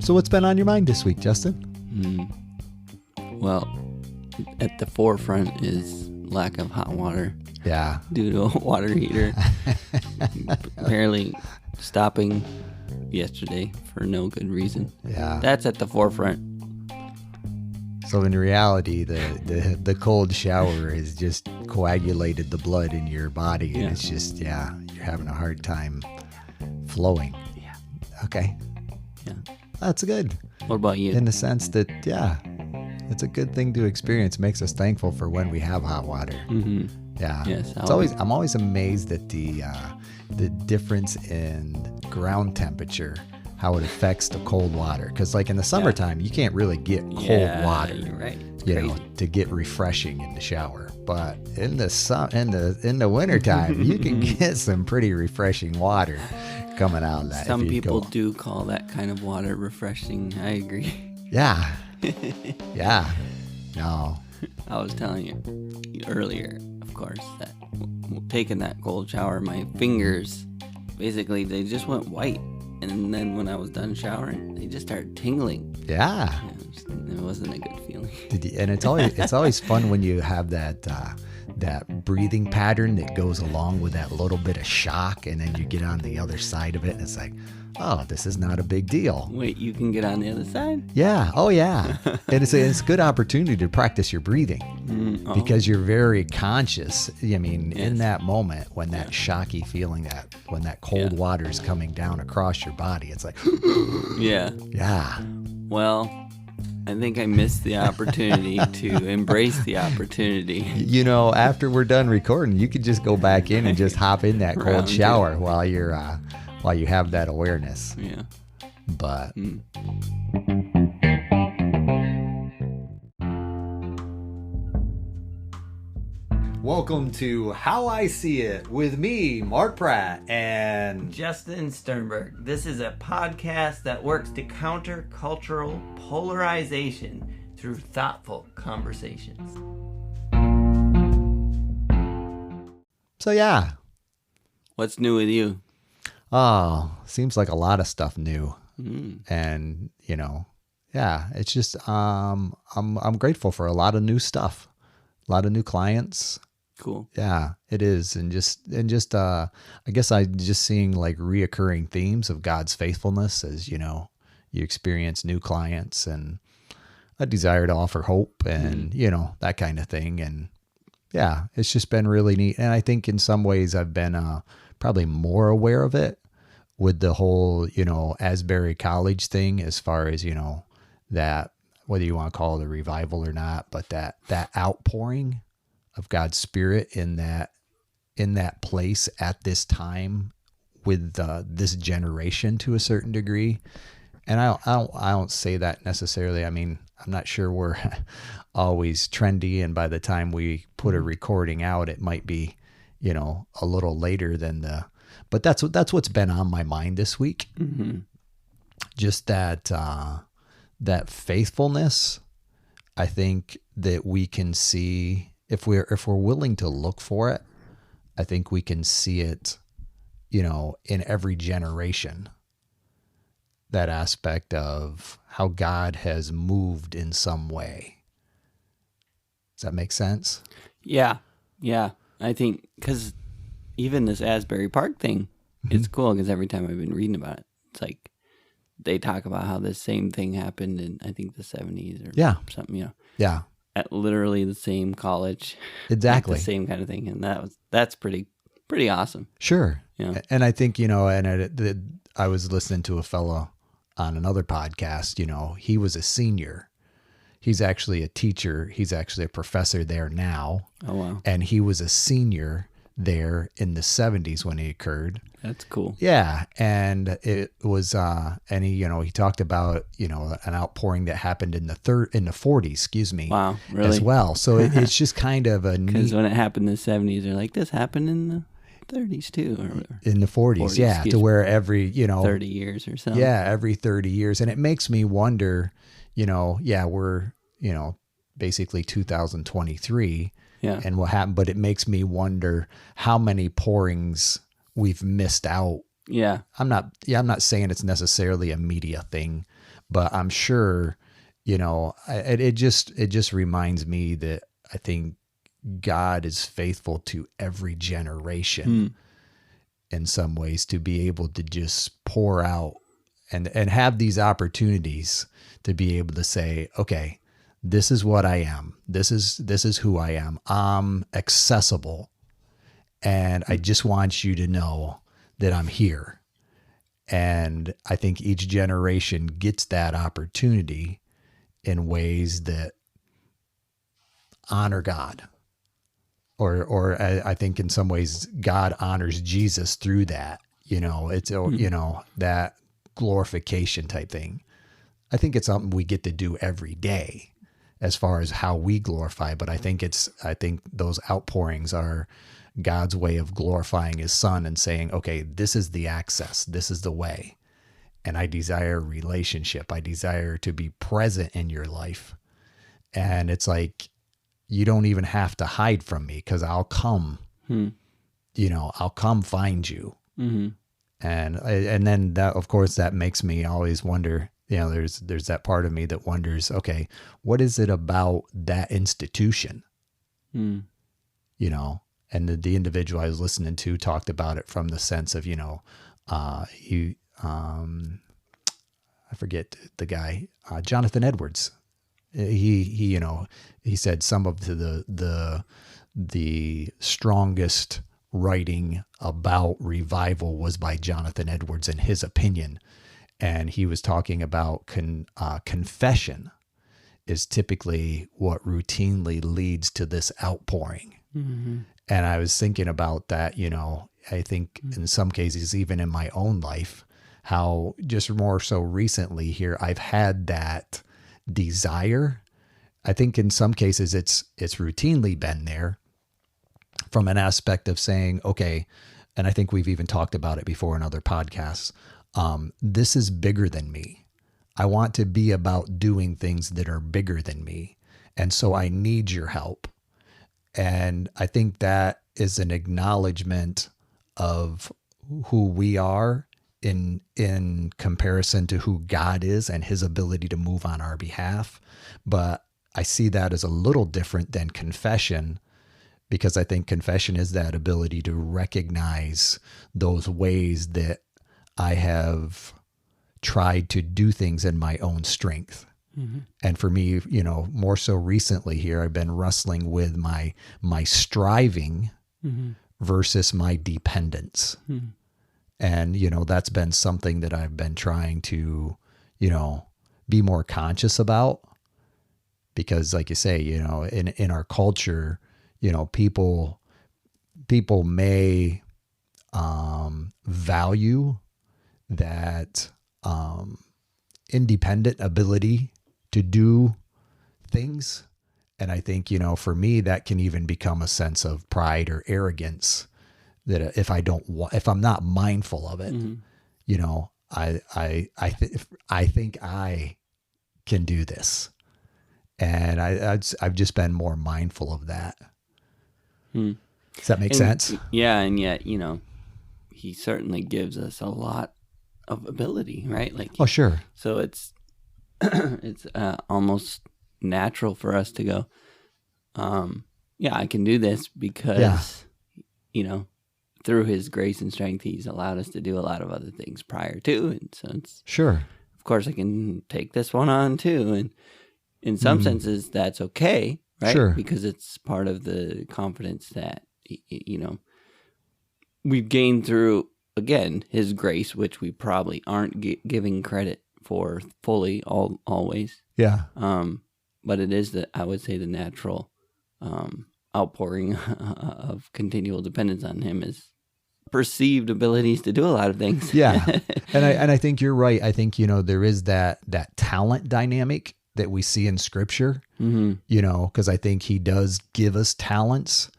So what's been on your mind this week, Justin? Well, at the forefront is lack of hot water. Yeah. Due to a water heater. Apparently stopping yesterday for no good reason. Yeah. That's at the forefront. So in reality, the cold shower has just coagulated the blood in your body, and it's just, you're having a hard time flowing. Yeah. Okay. Yeah. That's good. What about you? In the sense that, it's a good thing to experience. It makes us thankful for when we have hot water. Mm-hmm. Yeah. Yes. I'm always amazed at the difference in ground temperature, how it affects the cold water. Because like in the summertime, you can't really get cold water. You're right. To get refreshing in the shower. But in the wintertime, you can get some pretty refreshing water coming out of that. Some people do call that kind of water refreshing. I agree. Yeah. Yeah. No. I was telling you earlier, of course, that taking that cold shower, my fingers, basically, they just went white. And then when I was done showering, they just started tingling. Yeah. It wasn't a good feeling. And it's always fun when you have that breathing pattern that goes along with that little bit of shock, and then you get on the other side of it, and it's like, oh, this is not a big deal. Wait, you can get on the other side? Yeah. Oh, yeah. And it's a good opportunity to practice your breathing because you're very conscious. I mean, in that moment when that shocky feeling, when that cold water is coming down across your body, it's like, yeah. Yeah. Well, I think I missed the opportunity to embrace the opportunity. You know, after we're done recording, you could just go back in and just hop in that cold shower while you have that awareness. Yeah. But welcome to How I See It with me, Mark Pratt, and Justin Sternberg. This is a podcast that works to counter cultural polarization through thoughtful conversations. So yeah. What's new with you? Oh, seems like a lot of stuff new. And, it's just I'm grateful for a lot of new stuff. A lot of new clients. Cool. Yeah, it is. And I guess I just seeing like reoccurring themes of God's faithfulness as, you experience new clients and a desire to offer hope and, that kind of thing. And yeah, it's just been really neat. And I think in some ways I've been probably more aware of it with the whole, Asbury College thing, as far as, that, whether you want to call it a revival or not, but that outpouring of God's Spirit in that place at this time with this generation to a certain degree. And I don't say that necessarily. I mean, I'm not sure we're always trendy, and by the time we put a recording out, it might be, a little later than but that's what's been on my mind this week. Mm-hmm. Just that faithfulness. I think that we can see if we're willing to look for it. I think we can see it, in every generation. That aspect of how God has moved in some way. Does that make sense? Yeah. I think because even this Asbury Park thing, it's cool because every time I've been reading about it, it's like they talk about how the same thing happened in, I think, the 70s or something, Yeah. At literally the same college. Exactly. Like the same kind of thing. And that's pretty awesome. Sure. Yeah. And I think, I was listening to a fellow on another podcast, he was a senior. He's actually a teacher. He's actually a professor there now. Oh, wow. And he was a senior there in the 70s when it occurred. That's cool. Yeah. And it was, and he talked about, an outpouring that happened in the 40s, Wow. Really? as well. So it's just kind of a because when it happened in the 70s, they're like, this happened in the 30s too, or in the 40s, to where every 30 years or so. Yeah, every 30 years. And it makes me wonder, we're basically 2023 and what happened, but it makes me wonder how many pourings we've missed out Yeah. I'm not saying it's necessarily a media thing, but I'm sure, it just reminds me that I think God is faithful to every generation Hmm. in some ways, to be able to just pour out and have these opportunities to be able to say, okay, this is what I am. This is who I am. I'm accessible. And I just want you to know that I'm here. And I think each generation gets that opportunity in ways that honor God. Or I think in some ways God honors Jesus through that. It's that glorification type thing. I think it's something we get to do every day as far as how we glorify, but I think those outpourings are God's way of glorifying his son and saying, okay, this is the access, this is the way. And I desire relationship. I desire to be present in your life. And it's like, you don't even have to hide from me, because I'll come, I'll come find you. Mm-hmm. And then that, of course, that makes me always wonder, there's that part of me that wonders, okay, what is it about that institution? Mm. And the individual I was listening to talked about it from the sense of, I forget the guy, Jonathan Edwards. He said some of the strongest writing about revival was by Jonathan Edwards, in his opinion. And he was talking about confession is typically what routinely leads to this outpouring. Mm-hmm. And I was thinking about that, I think in some cases, even in my own life, how just more so recently here, I've had that desire. I think in some cases it's routinely been there from an aspect of saying, okay, and I think we've even talked about it before in other podcasts. This is bigger than me. I want to be about doing things that are bigger than me. And so I need your help. And I think that is an acknowledgement of who we are in comparison to who God is and his ability to move on our behalf. But I see that as a little different than confession, because I think confession is that ability to recognize those ways that I have tried to do things in my own strength. Mm-hmm. And for me, more so recently here, I've been wrestling with my striving versus my dependence. Mm-hmm. And, that's been something that I've been trying to, be more conscious about, because like you say, in our culture, people may value that independent ability to do things. And I think, for me, that can even become a sense of pride or arrogance, that if I'm not mindful of it, I think I can do this. And I've just been more mindful of that. Does that make sense? Yeah. And yet, he certainly gives us a lot of ability, right? Sure. So it's almost natural for us to go, I can do this because, through his grace and strength, he's allowed us to do a lot of other things prior to. And so it's, sure, of course, I can take this one on too. And in some senses, that's okay, right? Sure. Because it's part of the confidence that, we've gained through, again, his grace, which we probably aren't giving credit for fully always. Yeah. But it is I would say the natural outpouring of continual dependence on him is perceived abilities to do a lot of things. Yeah. And I think you're right. I think, there is that talent dynamic that we see in scripture, because I think he does give us talents,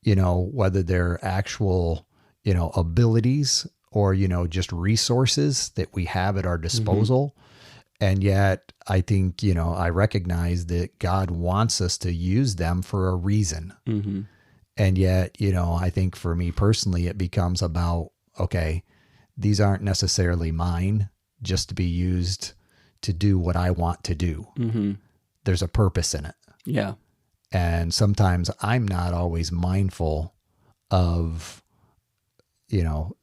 whether they're actual, abilities or, just resources that we have at our disposal. And yet I think, I recognize that God wants us to use them for a reason. And yet, I think for me personally, it becomes about, okay, these aren't necessarily mine just to be used to do what I want to do. Mm-hmm. There's a purpose in it. Yeah. And sometimes I'm not always mindful of,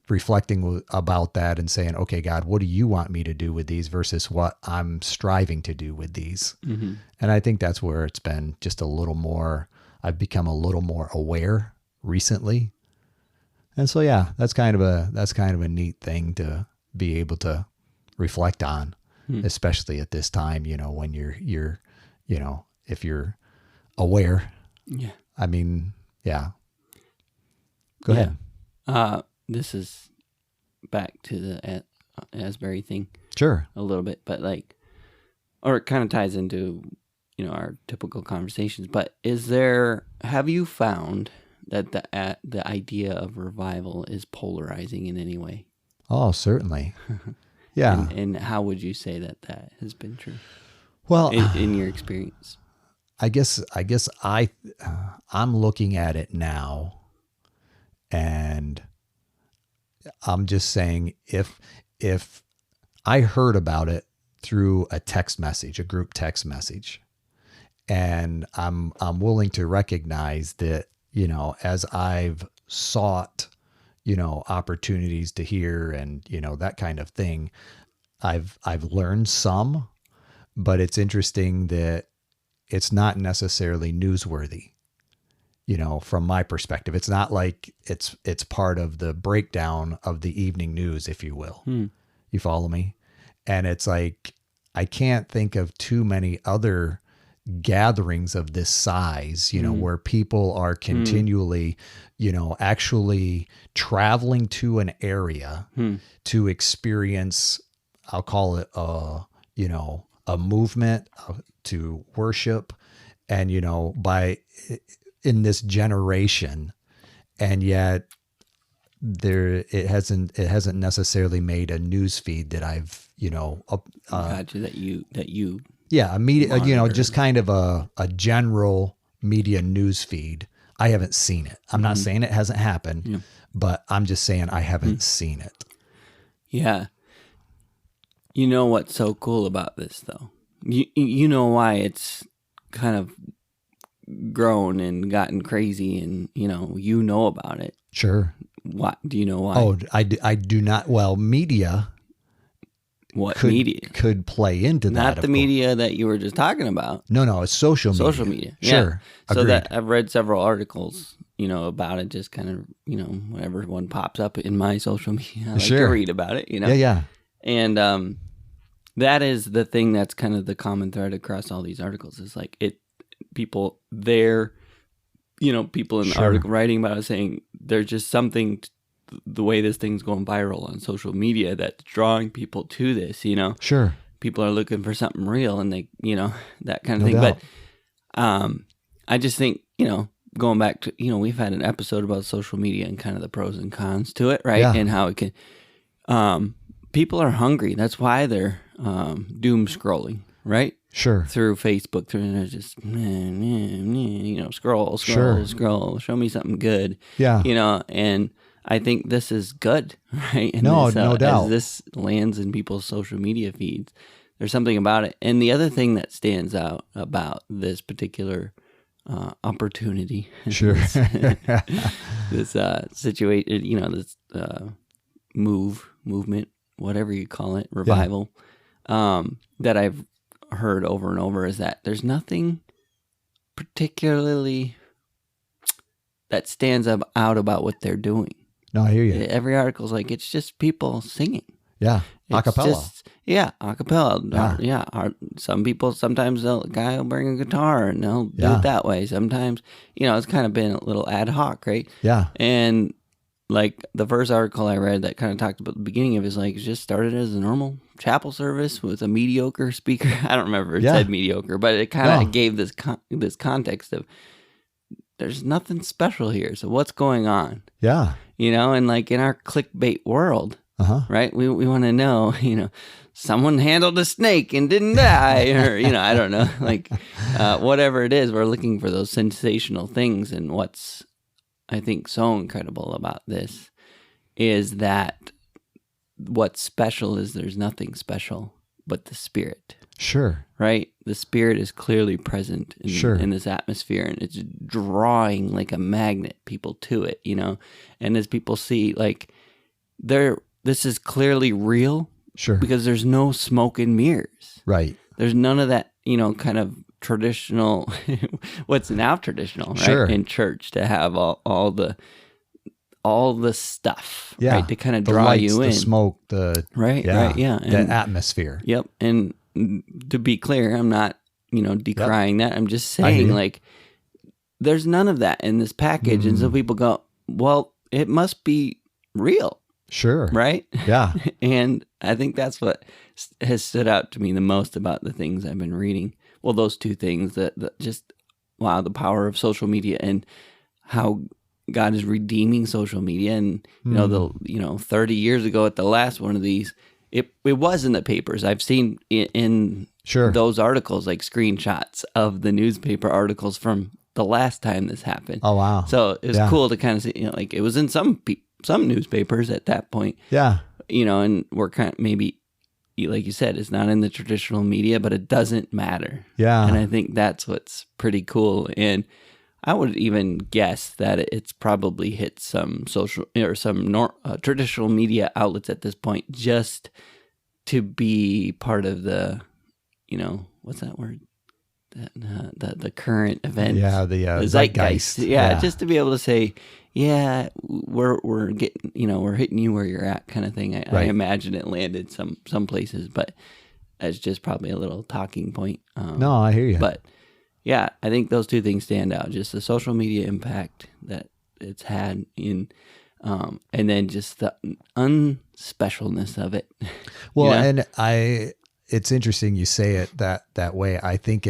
reflecting about that and saying, okay, God, what do you want me to do with these versus what I'm striving to do with these? Mm-hmm. And I think that's where it's been just a little more, I've become a little more aware recently. And so, yeah, that's kind of a neat thing to be able to reflect on, especially at this time, when you're, if you're aware. Yeah. I mean, yeah. Go ahead. This is back to the Asbury thing. Sure. A little bit, but or it kind of ties into, our typical conversations, but have you found that the idea of revival is polarizing in any way? Oh, certainly. Yeah. And how would you say that has been true? Well, in your experience, I guess I'm looking at it now, and I'm just saying if I heard about it through a text message, a group text message, and I'm willing to recognize that, as I've sought, opportunities to hear and, that kind of thing, I've learned some, but it's interesting that it's not necessarily newsworthy. From my perspective, it's not like it's part of the breakdown of the evening news, if you will. You follow me? And it's like, I can't think of too many other gatherings of this size, where people are continually, actually traveling to an area to experience, I'll call it, a movement to worship, and, in this generation, and yet it hasn't necessarily made a news feed that I've, gotcha, that you yeah, a media, monitor. just kind of a general media news feed. I haven't seen it. I'm not saying it hasn't happened, but I'm just saying I haven't seen it. Yeah. You know what's so cool about this, though? You know why it's kind of grown and gotten crazy, and you know about it. Sure. Why? Do you know why? Oh, I do not. Well, media. What media could play into that? Not the media that you were just talking about. No, it's social media. Social media. Sure. Yeah. So Agreed. that I've read several articles, about it. Just kind of, whenever one pops up in my social media, I like to read about it. Yeah. And that is the thing that's kind of the common thread across all these articles. Is like people there, people in the article writing about it saying there's just something. The way this thing's going viral on social media that's drawing people to this, Sure. People are looking for something real, and they, that kind of No thing. doubt. But I just think, going back to, we've had an episode about social media and kind of the pros and cons to it, right? Yeah. And how it can, people are hungry. That's why they're doom scrolling, right? Sure. Through Facebook, they're just, scroll, show me something good. Yeah. And I think this is good, right? And no doubt. As this lands in people's social media feeds, there's something about it. And the other thing that stands out about this particular opportunity, sure, this situation, this movement, whatever you call it, revival, that I've heard over and over is that there's nothing particularly that stands out about what they're doing. No, I hear you. Every article's like, it's just people singing. Yeah. Acapella. Acapella. Yeah. Some people, sometimes a guy will bring a guitar and they'll do it that way. Sometimes, it's kind of been a little ad hoc, right? Yeah. And like the first article I read that kind of talked about the beginning of it is like, it just started as a normal chapel service with a mediocre speaker. I don't remember if it said mediocre, but it kind of gave this context of, there's nothing special here. So what's going on? Yeah. And like in our clickbait world, right? We want to know, someone handled a snake and didn't die, or, I don't know, like whatever it is, we're looking for those sensational things. And what's, I think, so incredible about this is that what's special is there's nothing special but the Spirit. Sure. Right? The Spirit is clearly present in this atmosphere, and it's drawing like a magnet people to it, And as people see, like, this is clearly real. Sure. Because there's no smoke and mirrors. Right. There's none of that, kind of traditional, what's now traditional, right? Sure. In church to have all the stuff, yeah. right? To kind of the draw lights, you in. The smoke, right, yeah. And the atmosphere. Yep. And to be clear, I'm not, decrying that. I'm just saying, like, there's none of that in this package. And so people go, well, it must be real. Sure. Right? Yeah. And I think that's what has stood out to me the most about the things I've been reading. Well, those two things, that just, wow, the power of social media and how God is redeeming social media. And, 30 years ago at the last one of these, it was in the papers. I've seen in those articles, like screenshots of the newspaper articles from the last time this happened. Oh, wow. So it was cool to kind of see, like, it was in some newspapers at that point. Yeah. And we're kind of, maybe, like you said, it's not in the traditional media, but it doesn't matter. Yeah. And I think that's what's pretty cool. And I would even guess that it's probably hit some social or some traditional media outlets at this point, just to be part of the, what's that word? The current event. Yeah, the zeitgeist. Yeah, just to be able to say, yeah, we're getting, we're hitting you where you're at, kind of thing. I imagine it landed some places, but it's just probably a little talking point. No, I hear you. But yeah, I think those two things stand out: just the social media impact that it's had in, and then just the unspecialness of it. Well, and it's interesting you say it that way. I think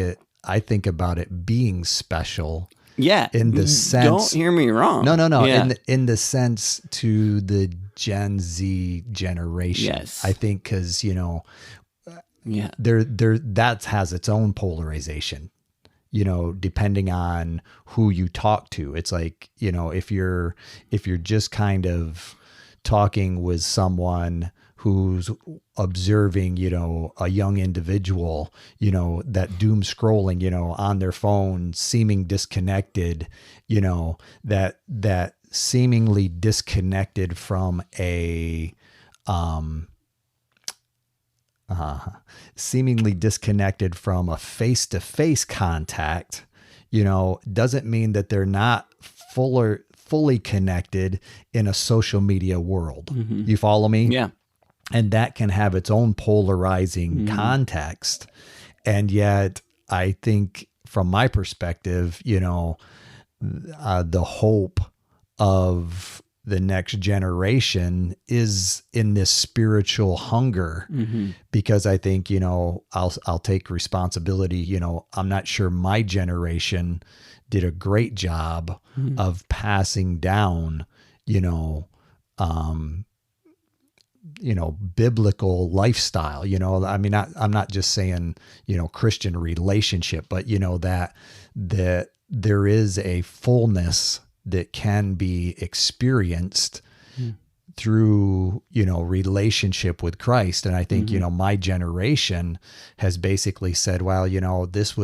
about it being special. Yeah. In the sense, don't hear me wrong. No. Yeah. In the sense to the Gen Z generation. Yes. I think because, yeah, there that has its own polarization, depending on who you talk to. It's like, if you're just kind of talking with someone who's observing, a young individual, that doom scrolling, on their phone, seeming disconnected, that seemingly disconnected from a, face-to-face contact, doesn't mean that they're not fully connected in a social media world. Mm-hmm. You follow me? Yeah. And that can have its own polarizing context. And yet, I think from my perspective, the hope of the next generation is in this spiritual hunger, because I think, I'll take responsibility. I'm not sure my generation did a great job of passing down, biblical lifestyle, I mean, I'm not just saying, Christian relationship, but, that there is a fullness that can be experienced through, relationship with Christ. And I think, my generation has basically said, well, this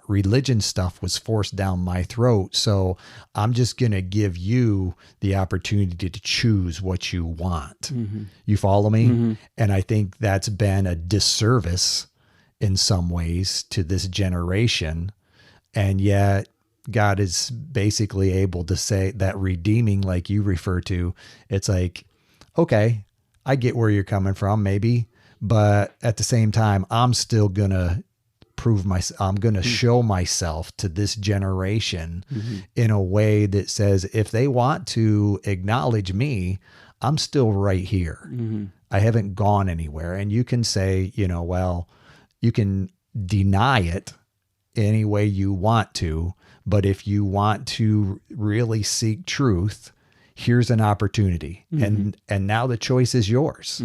religion stuff was forced down my throat. So I'm just going to give you the opportunity to choose what you want. You follow me? And I think that's been a disservice in some ways to this generation. And yet, God is basically able to say that redeeming, like you refer to, it's like, okay, I get where you're coming from, maybe, but at the same time, I'm still going to I'm going to show myself to this generation in a way that says, if they want to acknowledge me, I'm still right here. I haven't gone anywhere. And you can say, well, you can deny it any way you want to, but if you want to really seek truth, here's an opportunity. And now the choice is yours.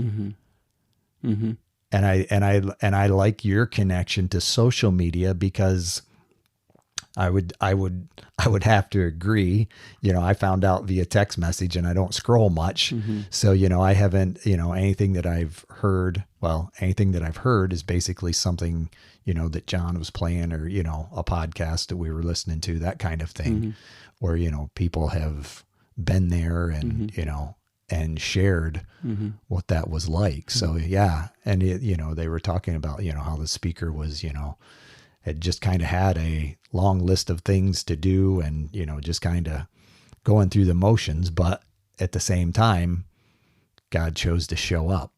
And I like your connection to social media, because I would have to agree. I found out via text message, and I don't scroll much. So, I haven't, anything that I've heard is basically something, that John was playing, or, a podcast that we were listening to, that kind of thing, or, people have been there and, and shared what that was like. So, yeah. And they were talking about, how the speaker was, had just kind of had a long list of things to do, and, just kind of going through the motions. But at the same time, God chose to show up.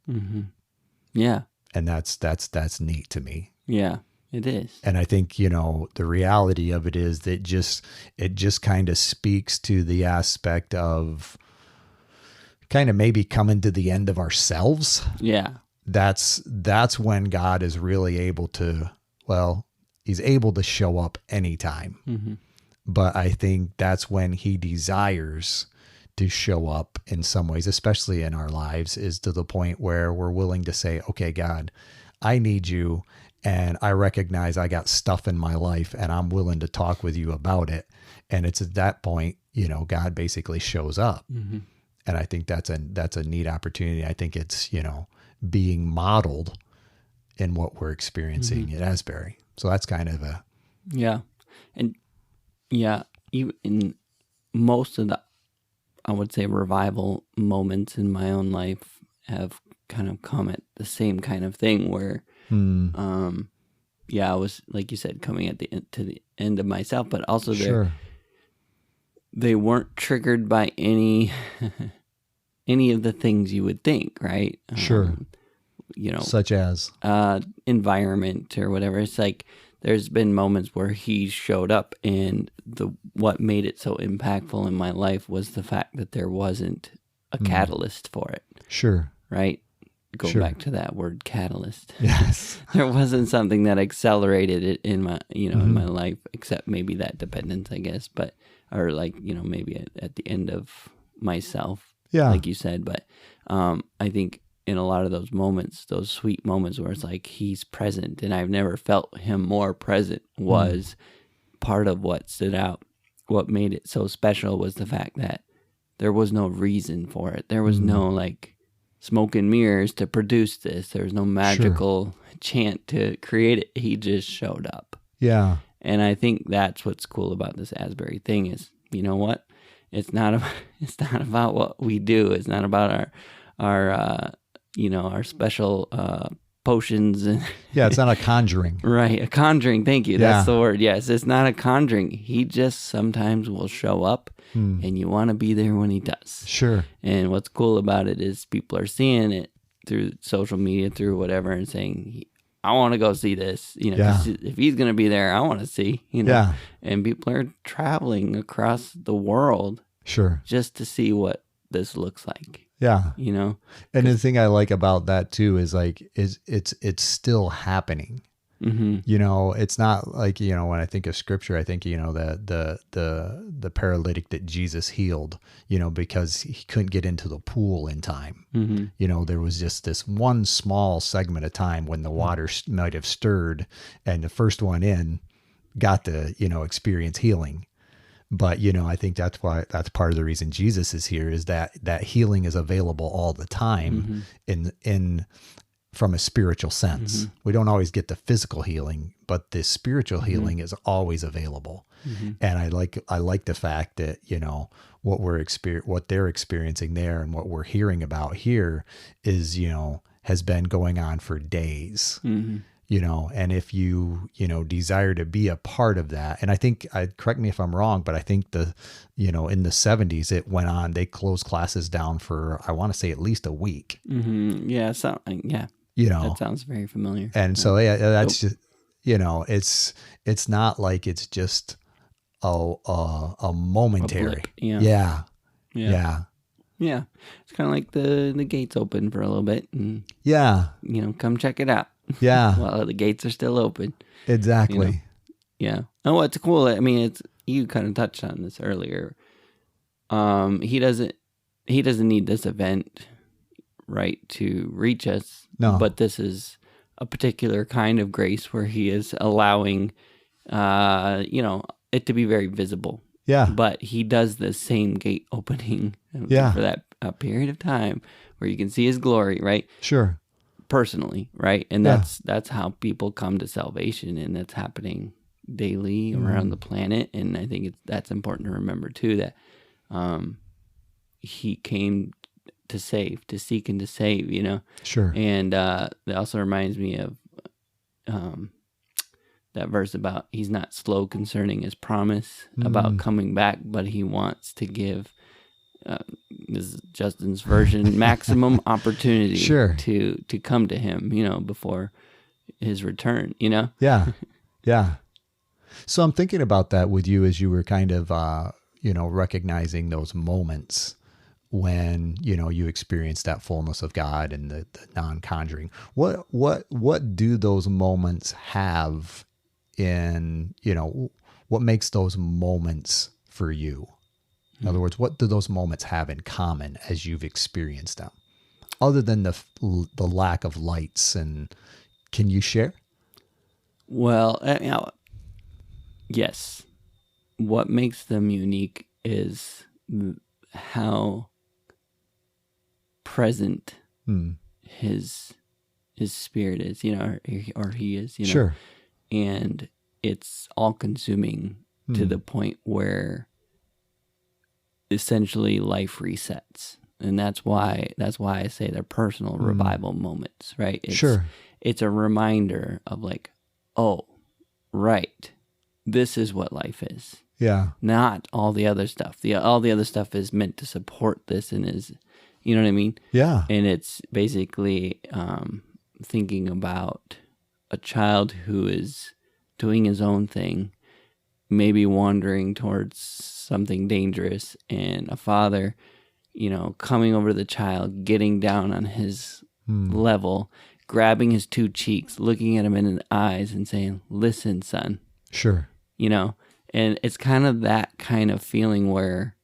Yeah. And that's neat to me. Yeah, it is. And I think, the reality of it is that it just kind of speaks to the aspect of kind of maybe coming to the end of ourselves. Yeah. That's when God is really able to, he's able to show up anytime. But I think that's when he desires to show up in some ways, especially in our lives, is to the point where we're willing to say, okay, God, I need you. And I recognize I got stuff in my life, and I'm willing to talk with you about it. And it's at that point, God basically shows up. And I think that's a neat opportunity. I think it's, being modeled in what we're experiencing at Asbury. So that's kind of a... Yeah. And yeah, even in most of the, I would say, revival moments in my own life have kind of come at the same kind of thing where, I was, like you said, coming at to the end of myself, but also they weren't triggered by any of the things you would think, right? Sure. Such as environment or whatever. It's like there's been moments where he showed up, and what made it so impactful in my life was the fact that there wasn't a catalyst for it. Sure. Right? Go back to that word, catalyst. Yes. There wasn't something that accelerated it in my, in my life, except maybe that dependence, I guess, or maybe at the end of myself, like you said. But I think in a lot of those moments, those sweet moments where it's like he's present, and I've never felt him more present, was part of what stood out. What made it so special was the fact that there was no reason for it. There was no smoke and mirrors to produce this. There was no magical chant to create it. He just showed up. Yeah. And I think that's what's cool about this Asbury thing is, you know what? It's not about what we do. It's not about our special potions. It's not a conjuring. Right, a conjuring. Thank you. That's the word. Yes, it's not a conjuring. He just sometimes will show up, and you want to be there when he does. Sure. And what's cool about it is people are seeing it through social media, through whatever, and saying, I want to go see this. 'Cause if he's going to be there, I want to see. And people are traveling across the world, just to see what this looks like. Yeah. And the thing I like about that too is it's still happening. It's not like, when I think of scripture, I think, the paralytic that Jesus healed, because he couldn't get into the pool in time. There was just this one small segment of time when the water might have stirred, and the first one in got to, experience healing. But, I think that's part of the reason Jesus is here, is that healing is available all the time in from a spiritual sense. We don't always get the physical healing, but the spiritual healing is always available. And I like the fact that, what they're experiencing there and what we're hearing about here is, has been going on for days. And if you desire to be a part of that, and I think, correct me if I'm wrong, but I think in the 70s it went on, they closed classes down for, I want to say, at least a week. Yeah. That sounds very familiar. And so that's just, it's not like it's just a momentary. Yeah. It's kind of like the gates open for a little bit, and come check it out. Yeah. While the gates are still open. Exactly. Yeah. Oh, what's cool. I mean, you kind of touched on this earlier. He doesn't need this event, right, to reach us. No. But this is a particular kind of grace where he is allowing, it to be very visible. Yeah. But he does the same gate opening Yeah. for that period of time where you can see his glory, right? Sure. Personally, right? And Yeah. that's how people come to salvation, and that's happening daily around the planet. And I think that's important to remember too, that he came to save, to seek and to save, you know? Sure. And that also reminds me of that verse about he's not slow concerning his promise about coming back, but he wants to give, this is Justin's version, maximum opportunity Sure. to come to him, you know, before his return, you know? Yeah. Yeah. So I'm thinking about that with you as you were kind of, recognizing those moments when, you experience that fullness of God and the non-conjuring. What do those moments have in, what makes those moments for you? In other words, what do those moments have in common as you've experienced them? Other than the lack of lights, and can you share? Well, yes. What makes them unique is how present his spirit is, or he is, Sure. and it's all consuming to the point where essentially life resets. And that's why I say they're personal revival moments, right? Sure. It's a reminder of like, oh, right, this is what life is. Yeah. Not all the other stuff. All the other stuff is meant to support this and is, you know what I mean? Yeah. And it's basically thinking about a child who is doing his own thing, maybe wandering towards something dangerous, and a father, coming over to the child, getting down on his level, grabbing his two cheeks, looking at him in the eyes and saying, "Listen, son." Sure. And it's kind of that kind of feeling where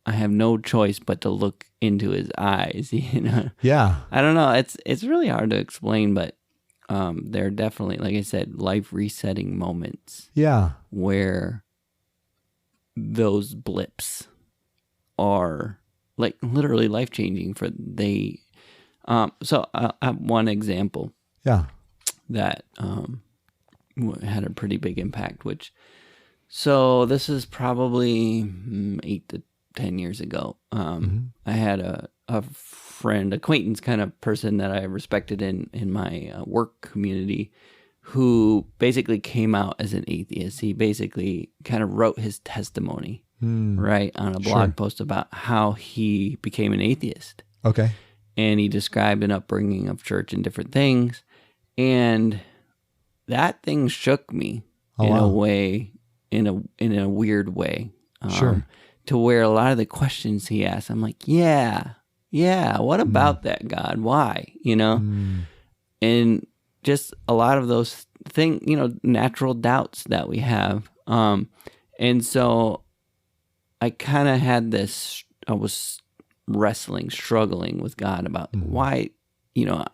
I have no choice but to look into his eyes, Yeah. I don't know. It's really hard to explain, but they're definitely, like I said, life resetting moments. Yeah. Where those blips are like literally life changing for they. So I have one example. Yeah. That had a pretty big impact. So this is probably 8 to 10 years ago. I had a friend, acquaintance kind of person that I respected in my work community, who basically came out as an atheist. He basically kind of wrote his testimony, right, on a blog post about how he became an atheist. Okay. And he described an upbringing of church and different things. And that thing shook me a way, in a weird way. To where a lot of the questions he asked, I'm like, yeah, what about that, God? Why? And just a lot of those things, natural doubts that we have. And so I kind of had this, I was struggling with God about why,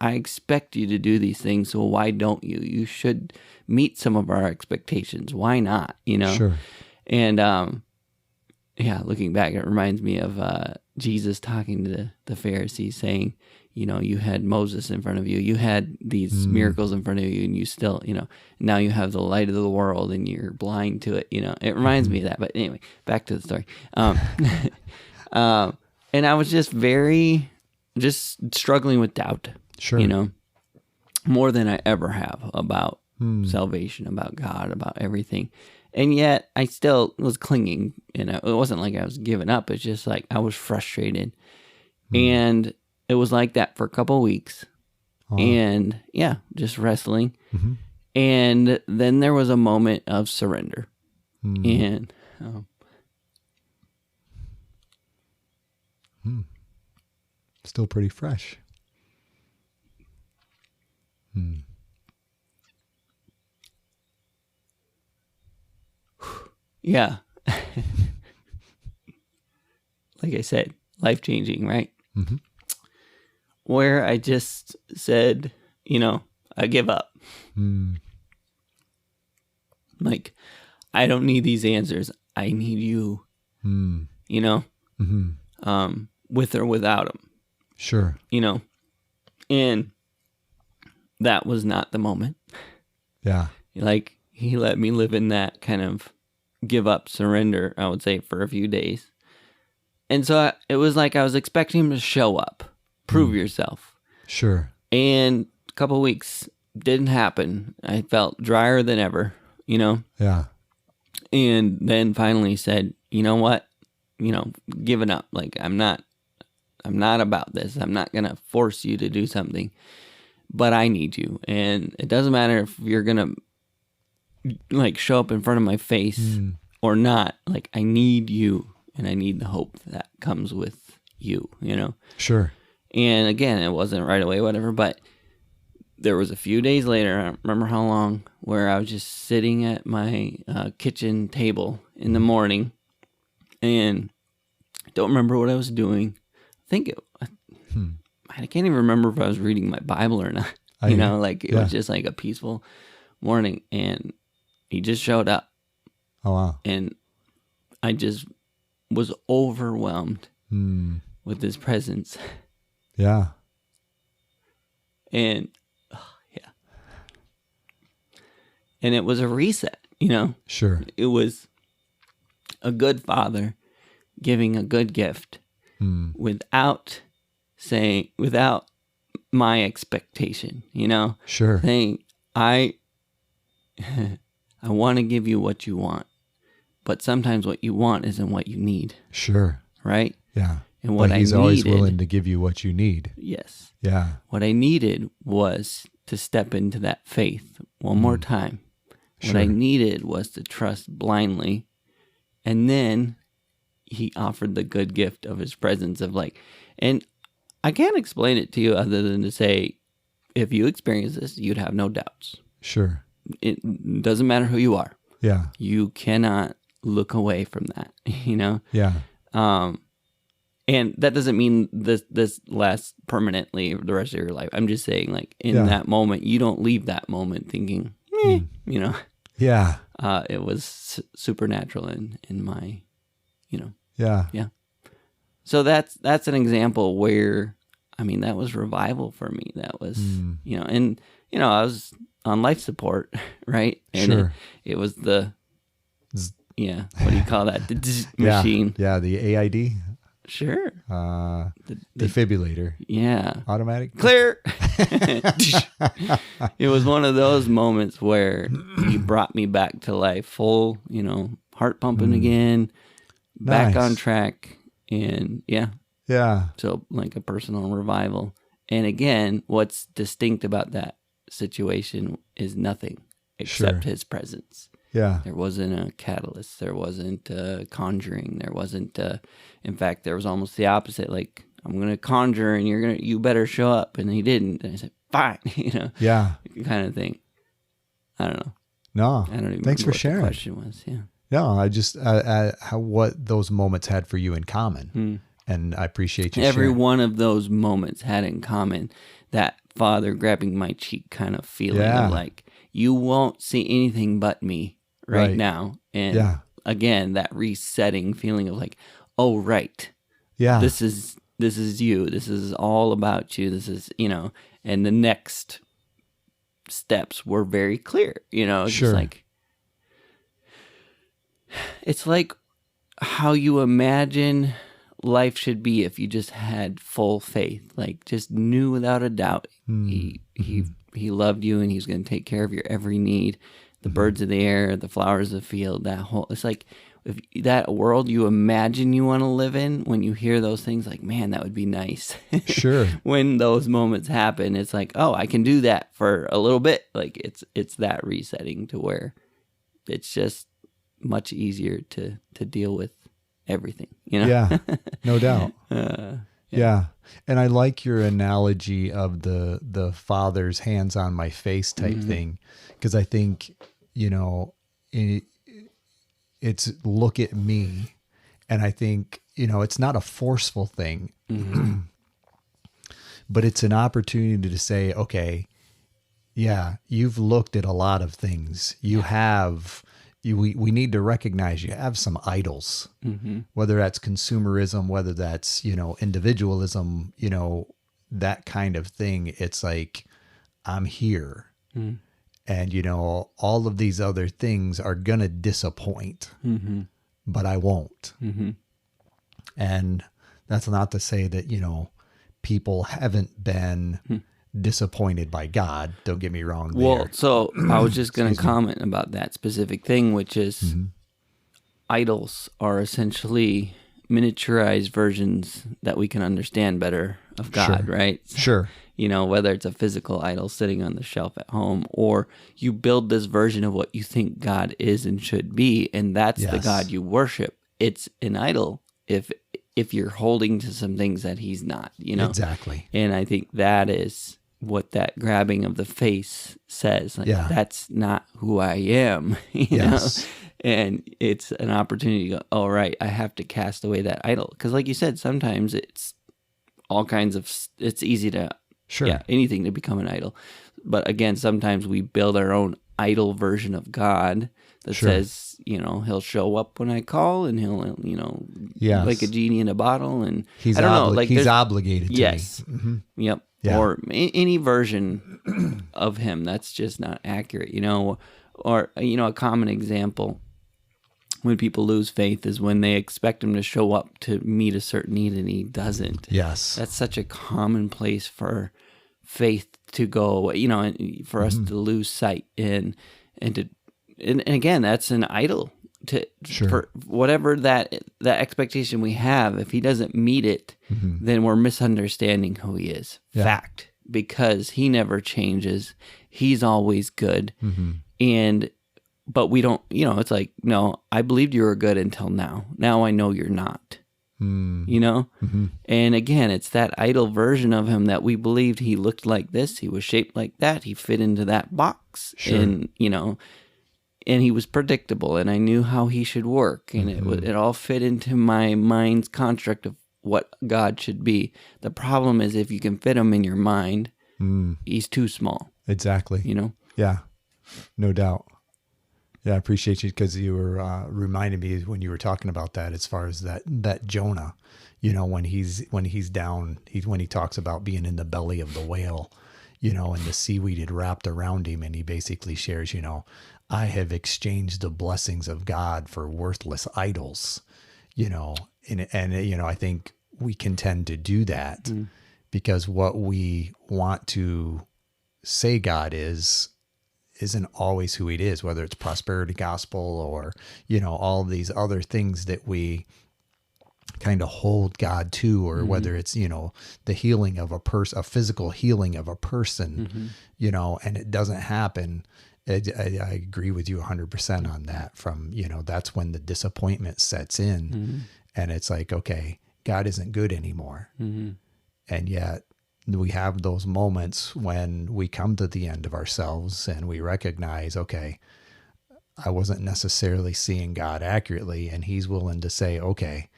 I expect you to do these things, so why don't you? You should meet some of our expectations. Why not? Sure. And looking back, it reminds me of Jesus talking to the Pharisees, saying, you had Moses in front of you, you had these miracles in front of you, and you still, now you have the light of the world, and you're blind to it. It reminds me of that. But anyway, back to the story. And I was just struggling with doubt, Sure. more than I ever have about salvation, about God, about everything. And yet I still was clinging, it wasn't like I was giving up. It's just like I was frustrated. And it was like that for a couple of weeks. And just wrestling. And then there was a moment of surrender. And still pretty fresh. Yeah. Like I said, life-changing, right? Where I just said, I give up. Like, I don't need these answers. I need you, you know, with or without them, Sure. you know, and that was not the moment. Yeah. Like, he let me live in that kind of give up, surrender, I would say, for a few days. And so it was like I was expecting him to show up, prove yourself. Sure. And a couple of weeks didn't happen. I felt drier than ever, you know? Yeah. And then finally said, you know what? You know, giving up. Like, I'm not about this. I'm not going to force you to do something, but I need you. And it doesn't matter if you're going to like show up in front of my face or not. Like, I need you, and I need the hope that comes with you, you know? Sure. And again, it wasn't right away, whatever, but there was a few days later, I don't remember how long, where I was just sitting at my kitchen table in the morning, and I don't remember what I was doing. I can't even remember if I was reading my Bible or not. You know, like it was just like a peaceful morning, and he just showed up. Oh, wow. And I just was overwhelmed with his presence. Yeah. And and it was a reset, you know? Sure. It was a good father giving a good gift without my expectation, you know? Sure. Saying, I want to give you what you want, but sometimes what you want isn't what you need. Sure. Right? Yeah. And what but he's I always needed, willing to give you what you need. Yes. Yeah. What I needed was to step into that faith one more time. What I needed was to trust blindly. And then he offered the good gift of his presence of like, and I can't explain it to you other than to say, if you experience this, you'd have no doubts. Sure. It doesn't matter who you are. Yeah. You cannot look away from that, you know? Yeah. And that doesn't mean this lasts permanently the rest of your life. I'm just saying, like, in that moment, you don't leave that moment thinking, you know? Yeah. It was supernatural in my, you know? Yeah. Yeah. So that's an example where, I mean, that was revival for me. That was, you know, and, you know, I was on life support, right? And it was the, what do you call that? The machine. Yeah, the AID. Sure. Defibrillator. Yeah. Automatic. Clear. It was one of those moments where he brought me back to life, full, you know, heart pumping again, back on track. And yeah. So like a personal revival. And again, what's distinct about that situation is nothing except his presence. Yeah. There wasn't a catalyst. There wasn't a conjuring. There wasn't in fact, there was almost the opposite. Like, I'm going to conjure and you better show up. And he didn't. And I said, fine, you know? Yeah. Kind of thing. I don't know. No. I don't even Thanks remember for what sharing. the question was. Yeah. No, I just, how, what those moments had for you in common. And I appreciate you Every sharing. one of those moments had in common that father grabbing my cheek kind of feeling of like, you won't see anything but me right now. And again, that resetting feeling of like, oh, right. Yeah. This is you. This is all about you. This is, you know, and the next steps were very clear, you know, just like, it's like how you imagine life should be if you just had full faith, like just knew without a doubt he loved you and he's going to take care of your every need, the birds of the air, the flowers of the field, that whole, it's like if that world you imagine you want to live in, when you hear those things, like, man, that would be nice. Sure. When those moments happen, it's like, oh, I can do that for a little bit. Like it's that resetting to where it's just much easier to deal with everything, you know? Yeah, no doubt. Yeah. And I like your analogy of the father's hands on my face type thing. Because I think, you know, it's look at me. And I think, you know, it's not a forceful thing, but it's an opportunity to say, okay, yeah, you've looked at a lot of things. You have, we need to recognize you have some idols, whether that's consumerism, whether that's, individualism, that kind of thing. It's like, I'm here. And, all of these other things are going to disappoint, but I won't. And that's not to say that, people haven't been disappointed by God. Don't get me wrong there. Well, so I was just going to comment about that specific thing, which is idols are essentially miniaturized versions that we can understand better of God, right? Sure. Whether it's a physical idol sitting on the shelf at home, or you build this version of what you think God is and should be, and that's the God you worship. It's an idol if you're holding to some things that he's not, Exactly. And I think that is what that grabbing of the face says. Like, that's not who I am, you know? And it's an opportunity to go, oh, right, I have to cast away that idol. Because like you said, sometimes it's all kinds of, it's easy to, anything to become an idol. But again, sometimes we build our own idol version of God that says, he'll show up when I call, and he'll, like a genie in a bottle, and he's I don't know, like he's obligated to me. Yep. Yeah. Or any version of him that's just not accurate, or a common example when people lose faith is when they expect him to show up to meet a certain need and he doesn't. Yes. That's such a common place for faith to go, and for us to lose sight and again, that's an idol for whatever that expectation we have. If he doesn't meet it, then we're misunderstanding who he is. Fact, because he never changes. He's always good. But we don't, it's like, no, I believed you were good until now. Now I know you're not. And again, it's that idol version of him that we believed he looked like this, he was shaped like that, he fit into that box, and and he was predictable, and I knew how he should work, and it all fit into my mind's construct of what God should be. The problem is, if you can fit him in your mind, he's too small. Exactly. Yeah, no doubt. Yeah, I appreciate you, because you were reminding me when you were talking about that, as far as that Jonah, when he's down, when he talks about being in the belly of the whale, and the seaweed had wrapped around him, and he basically shares, I have exchanged the blessings of God for worthless idols, and I think we can tend to do that because what we want to say God isn't always who he is, whether it's prosperity gospel or, all these other things that we kind of hold God to, or whether it's, the healing of a person, a physical healing of a person, and it doesn't happen. I agree with you 100% on that. From, that's when the disappointment sets in, and it's like, okay, God isn't good anymore. And yet we have those moments when we come to the end of ourselves and we recognize, okay, I wasn't necessarily seeing God accurately, and he's willing to say, okay,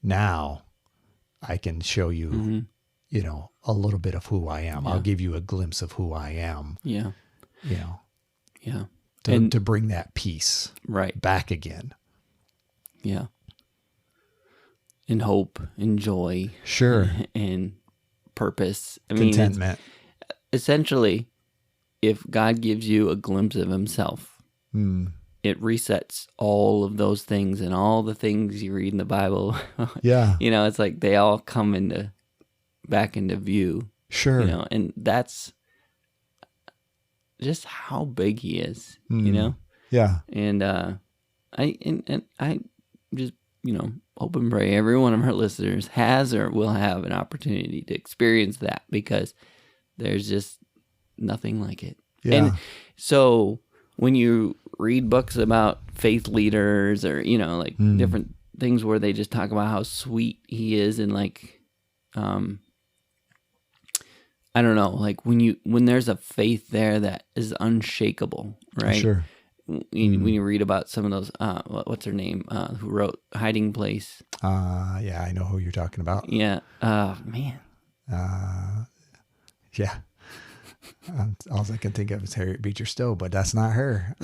now I can show you, a little bit of who I am. I'll give you a glimpse of who I am. Yeah. To bring that peace back again. Yeah. And hope and joy. Sure. And purpose. Contentment. Essentially, if God gives you a glimpse of himself, it resets all of those things, and all the things you read in the Bible. Yeah. It's like they all come back into view. Sure. And that's just how big he is, Yeah. And I just, hope and pray every one of our listeners has or will have an opportunity to experience that, because there's just nothing like it. Yeah. And so when you read books about faith leaders, or, different things where they just talk about how sweet he is, and like, I don't know, like when there's a faith there that is unshakable, right? Sure. When you read about some of those, what's her name, who wrote Hiding Place? Yeah, I know who you're talking about. Yeah. Man. Yeah. All I can think of is Harriet Beecher Stowe, but that's not her.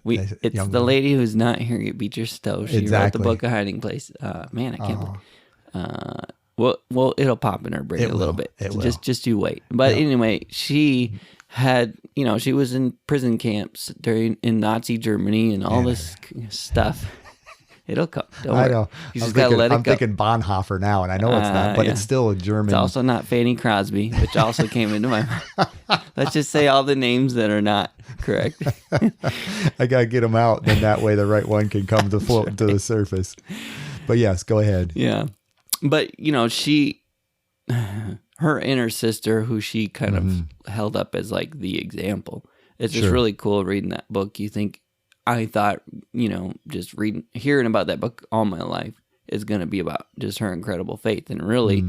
It's the lady who's not Harriet Beecher Stowe. She wrote the Book of Hiding Place. Man, I can't. Well, it'll pop in her brain a little bit. Just you wait. But anyway, she had, she was in prison camps in Nazi Germany and all this stuff. It'll come. Don't worry. I know. You just gotta let it go. I'm thinking Bonhoeffer now, and I know it's not, but it's still a German. It's also not Fanny Crosby, which also came into my mind. Let's just say all the names that are not correct. I gotta get them out, then that way the right one can come to float to the surface. But yes, go ahead. Yeah, but her inner sister, who she kind of held up as like the example. It's just really cool reading that book. I thought, just hearing about that book all my life is going to be about just her incredible faith. And really,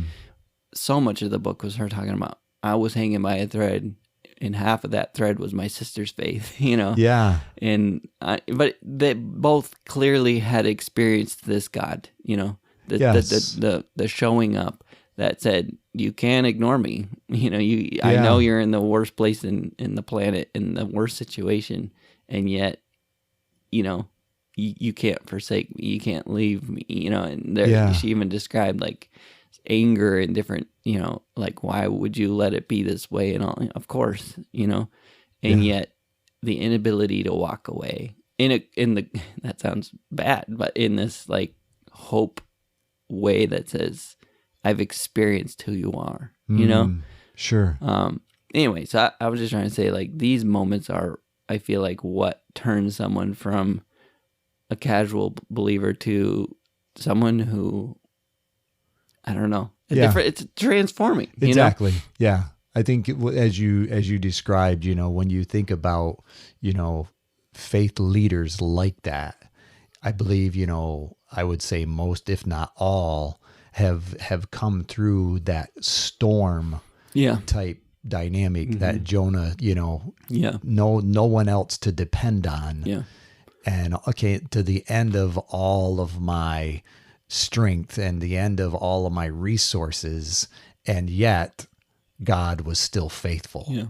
so much of the book was her talking about, I was hanging by a thread, and half of that thread was my sister's faith, Yeah. But they both clearly had experienced this God, the showing up that said, you can't ignore me. I know you're in the worst place in the planet, in the worst situation, and yet, you can't forsake me. You can't leave me, and she even described like anger and different, like, why would you let it be this way? And all, of course, and yet the inability to walk away that sounds bad, but in this like hope way that says, I've experienced who you are, Sure. Anyway, so I was just trying to say, like, these moments are, I feel like, what turns someone from a casual believer to someone who, I don't know, it's transforming. Exactly. Yeah. I think as you described, when you think about, faith leaders like that, I believe, I would say most, if not all, have come through that storm type dynamic that Jonah, no one else to depend on. Yeah. And to the end of all of my strength and the end of all of my resources, and yet God was still faithful. Yeah.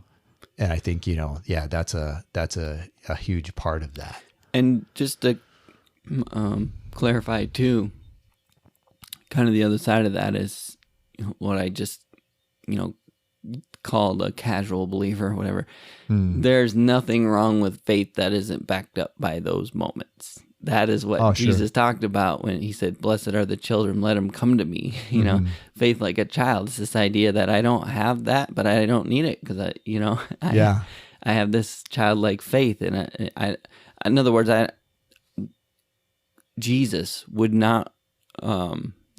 And I think, that's a huge part of that. And just to clarify too, kind of the other side of that is what I just, called a casual believer or whatever. There's nothing wrong with faith that isn't backed up by those moments. That is what Jesus talked about when he said, blessed are the children, let them come to me. Faith like a child. It's this idea that I don't have that, but I don't need it because I have this childlike faith. And I in other words, Jesus would not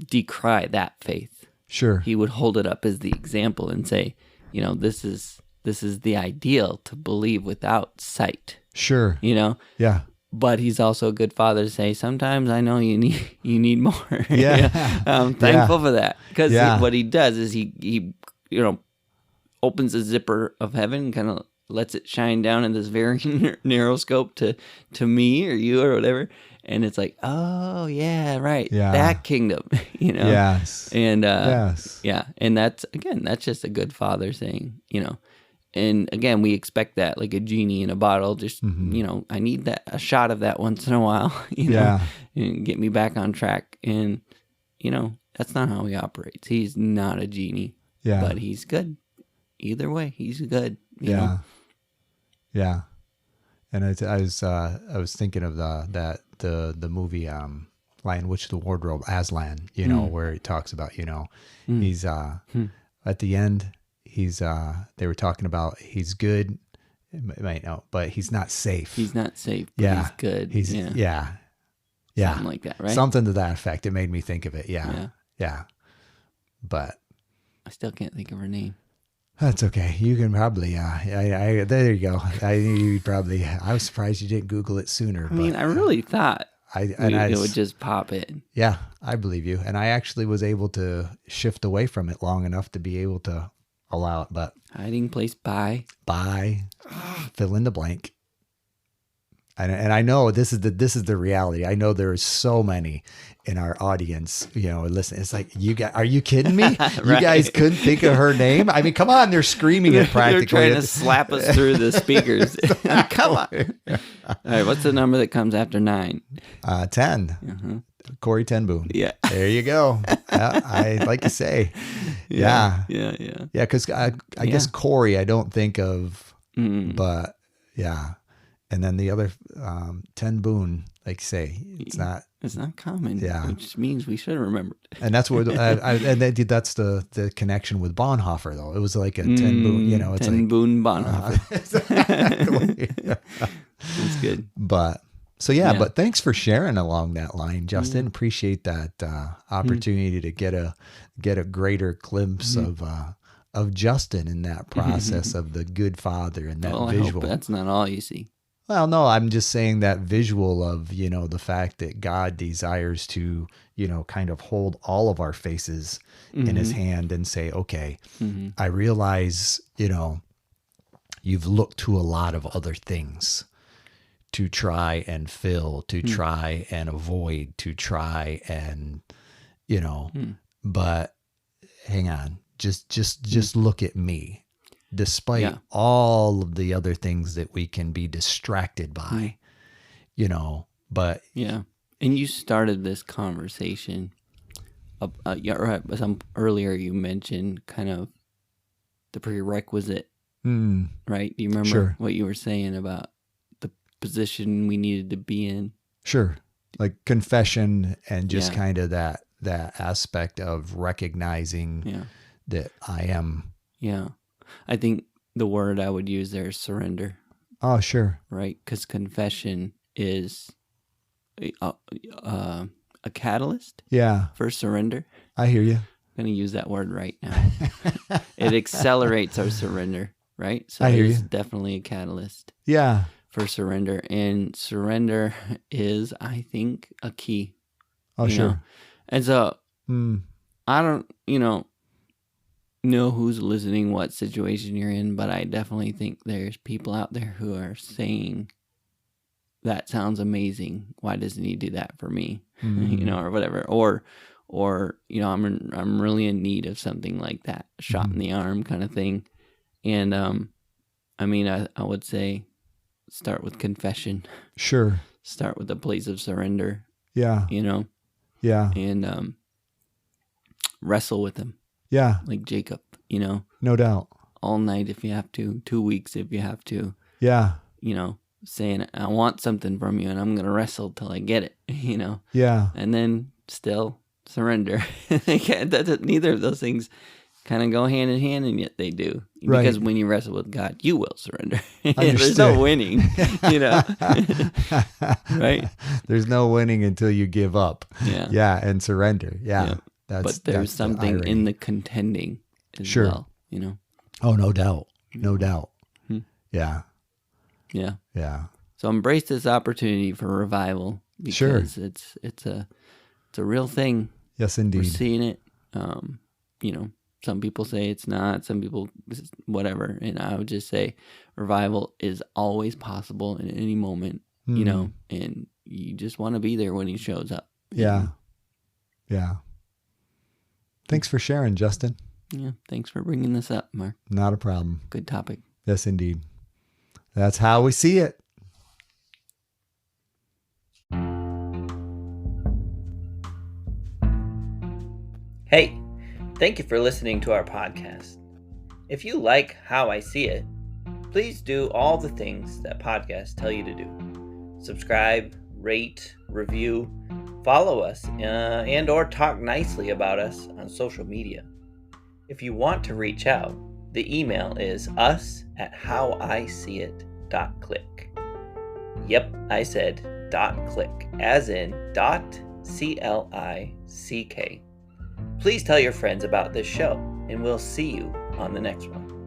decry that faith. Sure. He would hold it up as the example and say, this is the ideal to believe without sight. Sure. Yeah. But he's also a good father to say, sometimes I know you need more. Yeah. I'm thankful for that. Because what he does is he opens the zipper of heaven, kind of lets it shine down in this very narrow scope to me or you or whatever. And it's like, oh yeah, right. Yeah. That kingdom, Yes. And yes. Yeah. And that's just a good father saying, and again, we expect that like a genie in a bottle, just, I need a shot of that once in a while, and get me back on track. And, that's not how he operates. He's not a genie, but he's good. Either way, he's good. You know? Yeah. And I was thinking of the movie Lion, Witch, the Wardrobe, Aslan, where he talks about, he's at the end, they were talking about he's good, but he's not safe. He's not safe, but he's good. Yeah. Something like that, right? Something to that effect. It made me think of it. Yeah. But I still can't think of her name. That's okay. You can probably, there you go. I was surprised you didn't Google it sooner. I mean, I really thought it would just pop in. Yeah, I believe you. And I actually was able to shift away from it long enough to be able to allow it. But hiding place by, fill in the blank. And I know this is the reality. I know there are so many in our audience, listen, it's like, are you kidding me? Right. You guys couldn't think of her name? I mean, come on, they're screaming it practically. They're trying to slap us through the speakers. Come on. All right, what's the number that comes after 9? 10. Uh-huh. Corey Ten Boom. Yeah. There you go. I like to say. Yeah. Yeah. Yeah, because I guess Corey I don't think of, but yeah. And then the other, Ten Boon, like say, it's not common. Yeah. Which means we should remember it. And that's where that's the connection with Bonhoeffer, though. It was like a Ten Boon, it's Ten like Boon Bonhoeffer. Exactly. That's good. But but thanks for sharing along that line, Justin. Appreciate that opportunity to get a greater glimpse of Justin in that process of the good father and that visual. I hope that's not all you see. Well, no, I'm just saying that visual of, the fact that God desires to, kind of hold all of our faces in his hand and say, okay, I realize, you've looked to a lot of other things to try and fill, to try and avoid, to try and, but hang on, just look at me. Despite all of the other things that we can be distracted by, but. Yeah. And you started this conversation. Earlier you mentioned kind of the prerequisite, right? Do you remember what you were saying about the position we needed to be in? Sure. Like confession and just kind of that aspect of recognizing that I am. Yeah. I think the word I would use there is surrender. Oh, sure. Right? Because confession is a catalyst for surrender. I hear you. I'm going to use that word right now. It accelerates our surrender, right? So I hear it's you. definitely a catalyst for surrender. And surrender is, I think, a key. Oh, sure. And so I don't, know who's listening, what situation you're in, but I definitely think there's people out there who are saying, that sounds amazing. Why doesn't he do that for me? Or whatever. Or I'm really in need of something like that, a shot in the arm kind of thing. And I would say start with confession. Sure. Start with a place of surrender. Yeah. Yeah. And wrestle with him. Yeah. Like Jacob, No doubt. all night if you have to, 2 weeks if you have to. Yeah. Saying, I want something from you and I'm going to wrestle till I get it, Yeah. And then still surrender. Neither of those things kind of go hand in hand, and yet they do. Right. Because when you wrestle with God, you will surrender. Understood. There's no winning, right? There's no winning until you give up. Yeah. Yeah, and surrender. Yeah. But there's something in the contending as well, Oh, no doubt. No doubt. Yeah. Yeah. Yeah. So embrace this opportunity for revival because it's a real thing. Yes, indeed. We're seeing it. Some people say it's not, some people whatever, and I would just say revival is always possible in any moment, and you just want to be there when he shows up. Yeah. Yeah. Thanks for sharing, Justin. Yeah, thanks for bringing this up, Mark. Not a problem. Good topic. Yes, indeed. That's how we see it. Hey, thank you for listening to our podcast. If you like How I See It, please do all the things that podcasts tell you to do. Subscribe, rate, review, follow us, and or talk nicely about us on social media. If you want to reach out, the email is us@howiseeit.click. Yep, I said .click, as in .click. Please tell your friends about this show, and we'll see you on the next one.